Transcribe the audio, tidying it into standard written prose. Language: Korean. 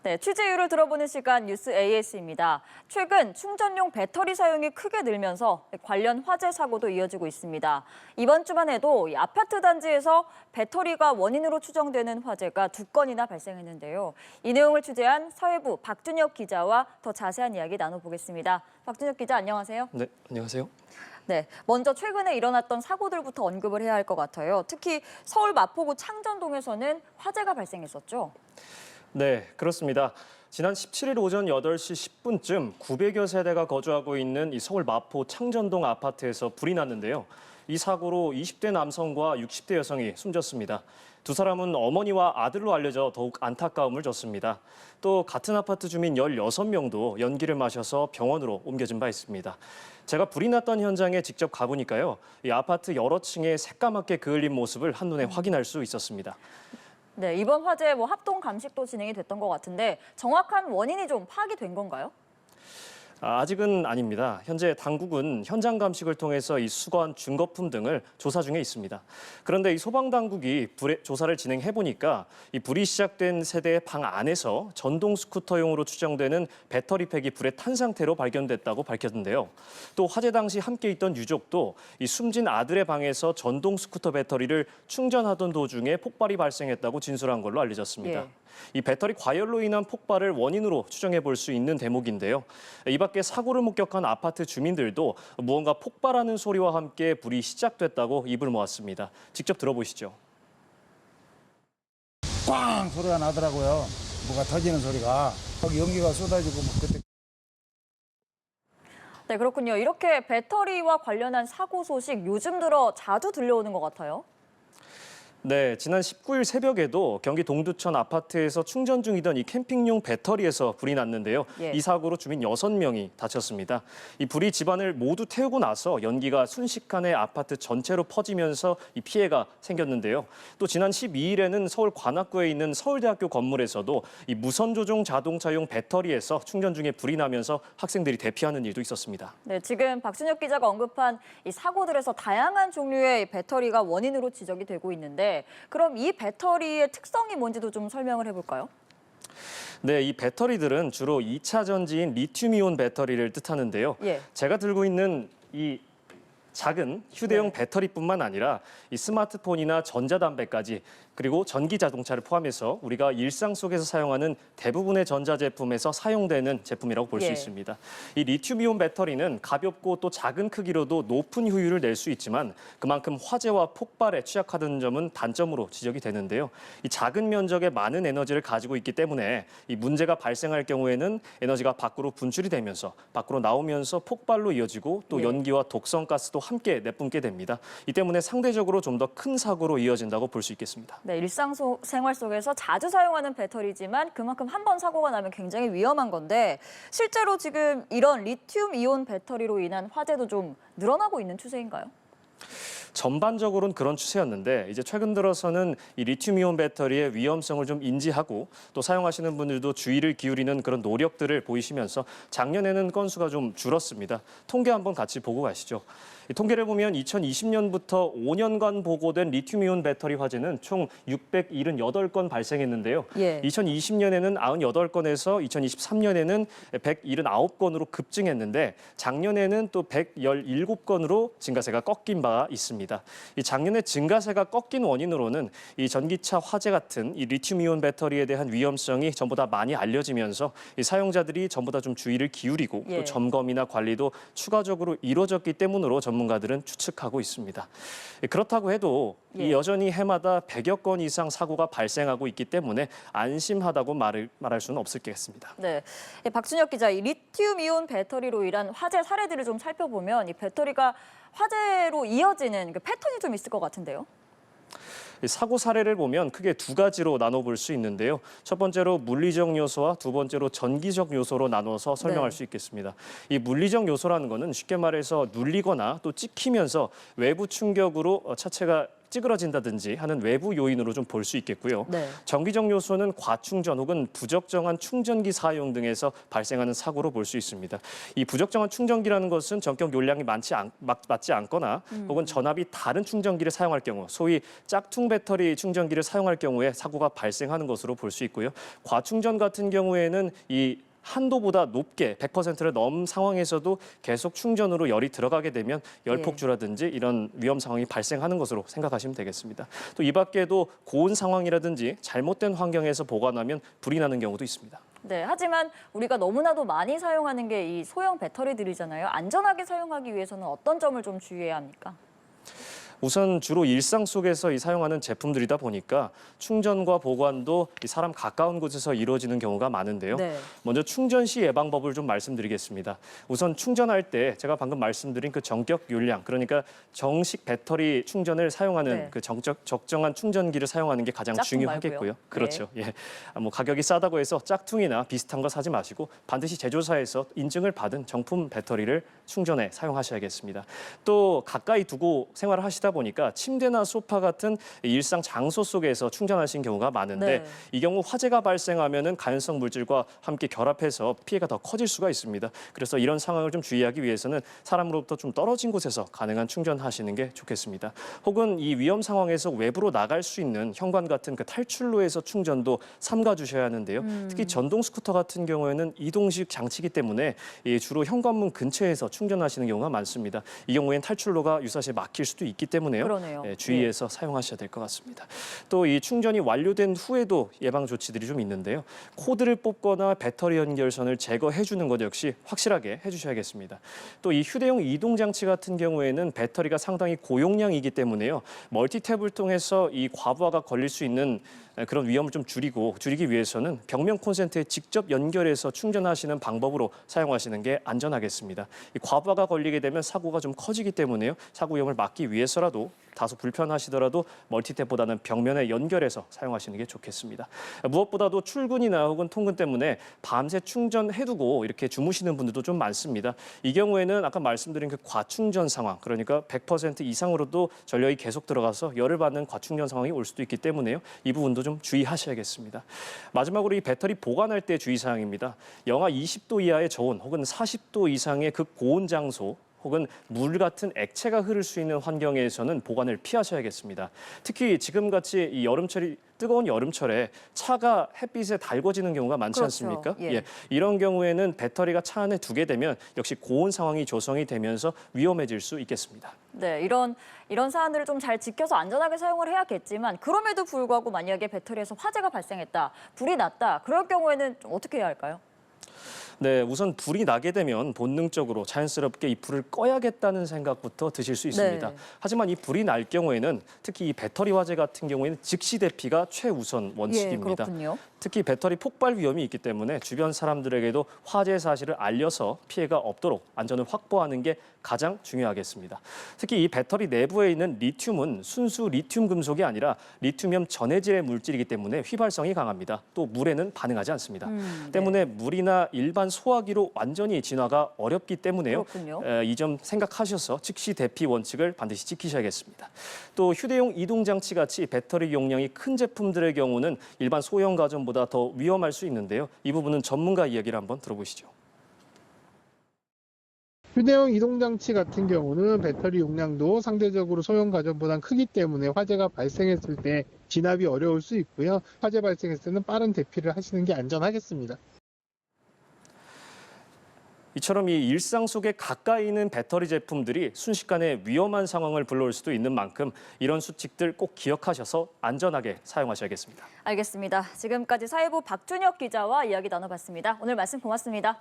네, 취재 이유를 들어보는 시간 뉴스 AS입니다. 최근 충전용 배터리 사용이 크게 늘면서 관련 화재 사고도 이어지고 있습니다. 이번 주만 해도 이 아파트 단지에서 배터리가 원인으로 추정되는 화재가 2건이나 발생했는데요. 이 내용을 취재한 사회부 박준혁 기자와 더 자세한 이야기 나눠보겠습니다. 박준혁 기자, 안녕하세요. 네, 안녕하세요. 네, 먼저 최근에 일어났던 사고들부터 언급을 해야 할 것 같아요. 특히 서울 마포구 창전동에서는 화재가 발생했었죠. 네, 그렇습니다. 지난 17일 오전 8시 10분쯤 900여 세대가 거주하고 있는 이 서울 마포 창전동 아파트에서 불이 났는데요. 이 사고로 20대 남성과 60대 여성이 숨졌습니다. 두 사람은 어머니와 아들로 알려져 더욱 안타까움을 줬습니다. 또 같은 아파트 주민 16명도 연기를 마셔서 병원으로 옮겨진 바 있습니다. 제가 불이 났던 현장에 직접 가보니까요. 이 아파트 여러 층에 새까맣게 그을린 모습을 한눈에 확인할 수 있었습니다. 네, 이번 화재 합동 감식도 진행이 됐던 것 같은데 정확한 원인이 좀 파악이 된 건가요? 아직은 아닙니다. 현재 당국은 현장 감식을 통해서 이 수거한 증거품 등을 조사 중에 있습니다. 그런데 이 소방 당국이 조사를 진행해 보니까 이 불이 시작된 세대의 방 안에서 전동 스쿠터용으로 추정되는 배터리팩이 불에 탄 상태로 발견됐다고 밝혔는데요. 또 화재 당시 함께 있던 유족도 이 숨진 아들의 방에서 전동 스쿠터 배터리를 충전하던 도중에 폭발이 발생했다고 진술한 걸로 알려졌습니다. 예. 이 배터리 과열로 인한 폭발을 원인으로 추정해 볼 수 있는 대목인데요. 이 밖에 사고를 목격한 아파트 주민들도 무언가 폭발하는 소리와 함께 불이 시작됐다고 입을 모았습니다. 직접 들어보시죠. 꽝 소리가 나더라고요. 뭐가 터지는 소리가. 거기 연기가 쏟아지고 그때. 네, 그렇군요. 이렇게 배터리와 관련한 사고 소식 요즘 들어 자주 들려오는 것 같아요. 네, 지난 19일 새벽에도 경기 동두천 아파트에서 충전 중이던 이 캠핑용 배터리에서 불이 났는데요. 예. 이 사고로 주민 6명이 다쳤습니다. 이 불이 집안을 모두 태우고 나서 연기가 순식간에 아파트 전체로 퍼지면서 이 피해가 생겼는데요. 또 지난 12일에는 서울 관악구에 있는 서울대학교 건물에서도 이 무선 조종 자동차용 배터리에서 충전 중에 불이 나면서 학생들이 대피하는 일도 있었습니다. 네, 지금 박준혁 기자가 언급한 이 사고들에서 다양한 종류의 배터리가 원인으로 지적이 되고 있는데 그럼 이 배터리의 특성이 뭔지도 좀 설명을 해볼까요? 네, 이 배터리들은 주로 2차 전지인 리튬이온 배터리를 뜻하는데요. 예. 제가 들고 있는 이 작은 휴대용 배터리뿐만 아니라 이 스마트폰이나 전자담배까지 그리고 전기 자동차를 포함해서 우리가 일상 속에서 사용하는 대부분의 전자제품에서 사용되는 제품이라고 볼 수 예. 있습니다. 이 리튬이온 배터리는 가볍고 또 작은 크기로도 높은 효율을 낼 수 있지만 그만큼 화재와 폭발에 취약하다는 점은 단점으로 지적이 되는데요. 이 작은 면적의 많은 에너지를 가지고 있기 때문에 이 문제가 발생할 경우에는 에너지가 밖으로 분출이 되면서 밖으로 나오면서 폭발로 이어지고 또 예. 연기와 독성가스도 함께 내뿜게 됩니다. 이 때문에 상대적으로 좀 더 큰 사고로 이어진다고 볼 수 있겠습니다. 네, 일상생활 속에서 자주 사용하는 배터리지만 그만큼 한 번 사고가 나면 굉장히 위험한 건데 실제로 지금 이런 리튬이온 배터리로 인한 화재도 좀 늘어나고 있는 추세인가요? 전반적으로는 그런 추세였는데 이제 최근 들어서는 이 리튬이온 배터리의 위험성을 좀 인지하고 또 사용하시는 분들도 주의를 기울이는 그런 노력들을 보이시면서 작년에는 건수가 좀 줄었습니다. 통계 한번 같이 보고 가시죠. 이 통계를 보면 2020년부터 5년간 보고된 리튬이온 배터리 화재는 총 678건 발생했는데요. 예. 2020년에는 98건에서 2023년에는 179건으로 급증했는데 작년에는 또 117건으로 증가세가 꺾인 바 있습니다. 이 작년에 증가세가 꺾인 원인으로는 이 전기차 화재 같은 이 리튬이온 배터리에 대한 위험성이 전보다 많이 알려지면서 이 사용자들이 전보다 좀 주의를 기울이고 예. 또 점검이나 관리도 추가적으로 이루어졌기 때문으로 전문가들은 추측하고 있습니다. 그렇다고 해도 예. 이 여전히 해마다 100여 건 이상 사고가 발생하고 있기 때문에 안심하다고 말할 수는 없을 것 같습니다. 네, 박준혁 기자, 이 리튬이온 배터리로 인한 화재 사례들을 좀 살펴보면 이 배터리가 화재로 이어지는 그 패턴이 좀 있을 것 같은데요. 사고 사례를 보면 크게 두 가지로 나눠볼 수 있는데요. 첫 번째로 물리적 요소와 두 번째로 전기적 요소로 나눠서 설명할 네. 수 있겠습니다. 이 물리적 요소라는 거는 쉽게 말해서 눌리거나 또 찍히면서 외부 충격으로 차체가 찌그러진다든지 하는 외부 요인으로 좀 볼 수 있겠고요. 네. 정기적 요소는 과충전 혹은 부적정한 충전기 사용 등에서 발생하는 사고로 볼 수 있습니다. 이 부적정한 충전기라는 것은 전격 용량이 맞지 않거나 혹은 전압이 다른 충전기를 사용할 경우, 소위 짝퉁 배터리 충전기를 사용할 경우에 사고가 발생하는 것으로 볼 수 있고요. 과충전 같은 경우에는 이 한도보다 높게 100%를 넘은 상황에서도 계속 충전으로 열이 들어가게 되면 열폭주라든지 이런 위험 상황이 발생하는 것으로 생각하시면 되겠습니다. 또 이 밖에도 고온 상황이라든지 잘못된 환경에서 보관하면 불이 나는 경우도 있습니다. 네, 하지만 우리가 너무나도 많이 사용하는 게 이 소형 배터리들이잖아요. 안전하게 사용하기 위해서는 어떤 점을 좀 주의해야 합니까? 우선 주로 일상 속에서 사용하는 제품들이다 보니까 충전과 보관도 사람 가까운 곳에서 이루어지는 경우가 많은데요. 네. 먼저 충전 시 예방법을 좀 말씀드리겠습니다. 우선 충전할 때 제가 방금 말씀드린 그 정격 용량, 그러니까 정식 배터리 충전을 사용하는 네. 그 적정한 충전기를 사용하는 게 가장 짝퉁 중요하겠고요. 말고요. 그렇죠. 예. 뭐 가격이 싸다고 해서 짝퉁이나 비슷한 거 사지 마시고 반드시 제조사에서 인증을 받은 정품 배터리를 충전에 사용하셔야겠습니다. 또 가까이 두고 생활을 하시다 보니까 침대나 소파 같은 일상 장소 속에서 충전하신 경우가 많은데 네. 이 경우 화재가 발생하면은 가연성 물질과 함께 결합해서 피해가 더 커질 수가 있습니다. 그래서 이런 상황을 좀 주의하기 위해서는 사람으로부터 좀 떨어진 곳에서 가능한 충전하시는 게 좋겠습니다. 혹은 이 위험 상황에서 외부로 나갈 수 있는 현관 같은 그 탈출로에서 충전도 삼가 주셔야 하는데요. 특히 전동 스쿠터 같은 경우에는 이동식 장치이기 때문에 주로 현관문 근처에서 충전하시는 경우가 많습니다. 이 경우에는 탈출로가 유사시 막힐 수도 있기 때문에요. 그러네요. 주의해서 사용하셔야 될 것 같습니다. 또 이 충전이 완료된 후에도 예방 조치들이 좀 있는데요. 코드를 뽑거나 배터리 연결선을 제거해 주는 것 역시 확실하게 해주셔야겠습니다. 또 이 휴대용 이동 장치 같은 경우에는 배터리가 상당히 고용량이기 때문에요. 멀티탭을 통해서 이 과부하가 걸릴 수 있는 그런 위험을 좀 줄이기 위해서는 벽면 콘센트에 직접 연결해서 충전하시는 방법으로 사용하시는 게 안전하겠습니다. 이 과부하가 걸리게 되면 사고가 좀 커지기 때문에요. 사고 위험을 막기 위해서라도 다소 불편하시더라도 멀티탭보다는 벽면에 연결해서 사용하시는 게 좋겠습니다. 무엇보다도 출근이나 혹은 통근 때문에 밤새 충전해두고 이렇게 주무시는 분들도 좀 많습니다. 이 경우에는 아까 말씀드린 그 과충전 상황, 그러니까 100% 이상으로도 전력이 계속 들어가서 열을 받는 과충전 상황이 올 수도 있기 때문에요. 이 부분도 좀 주의하셔야겠습니다. 마지막으로 이 배터리 보관할 때 주의사항입니다. 영하 20도 이하의 저온 혹은 40도 이상의 극고온 장소 혹은 물 같은 액체가 흐를 수 있는 환경에서는 보관을 피하셔야겠습니다. 특히 지금같이 이 뜨거운 여름철에 차가 햇빛에 달궈지는 경우가 많지 그렇죠. 않습니까? 예. 이런 경우에는 배터리가 차 안에 두게 되면 역시 고온 상황이 조성이 되면서 위험해질 수 있겠습니다. 네, 이런 사안들을 좀 잘 지켜서 안전하게 사용을 해야겠지만 그럼에도 불구하고 만약에 배터리에서 화재가 발생했다, 불이 났다, 그럴 경우에는 좀 어떻게 해야 할까요? 네, 우선 불이 나게 되면 본능적으로 자연스럽게 이 불을 꺼야겠다는 생각부터 드실 수 있습니다. 네. 하지만 이 불이 날 경우에는 특히 이 배터리 화재 같은 경우에는 즉시 대피가 최우선 원칙입니다. 그렇군요. 특히 배터리 폭발 위험이 있기 때문에 주변 사람들에게도 화재 사실을 알려서 피해가 없도록 안전을 확보하는 게 가장 중요하겠습니다. 특히 이 배터리 내부에 있는 리튬은 순수 리튬 금속이 아니라 리튬염 전해질의 물질이기 때문에 휘발성이 강합니다. 또 물에는 반응하지 않습니다. 때문에 물이나 일반 소화기로 완전히 진화가 어렵기 때문에요. 그렇군요. 이 점 생각하셔서 즉시 대피 원칙을 반드시 지키셔야겠습니다. 또 휴대용 이동 장치 같이 배터리 용량이 큰 제품들의 경우는 일반 소형 가전보다 더 위험할 수 있는데요. 이 부분은 전문가 이야기를 한번 들어보시죠. 휴대용 이동장치 같은 경우는 배터리 용량도 상대적으로 소형 가전보다 크기 때문에 화재가 발생했을 때 진압이 어려울 수 있고요. 화재 발생했을 때는 빠른 대피를 하시는 게 안전하겠습니다. 이처럼 이 일상 속에 가까이 있는 배터리 제품들이 순식간에 위험한 상황을 불러올 수도 있는 만큼 이런 수칙들 꼭 기억하셔서 안전하게 사용하셔야겠습니다. 알겠습니다. 지금까지 사회부 박준혁 기자와 이야기 나눠봤습니다. 오늘 말씀 고맙습니다.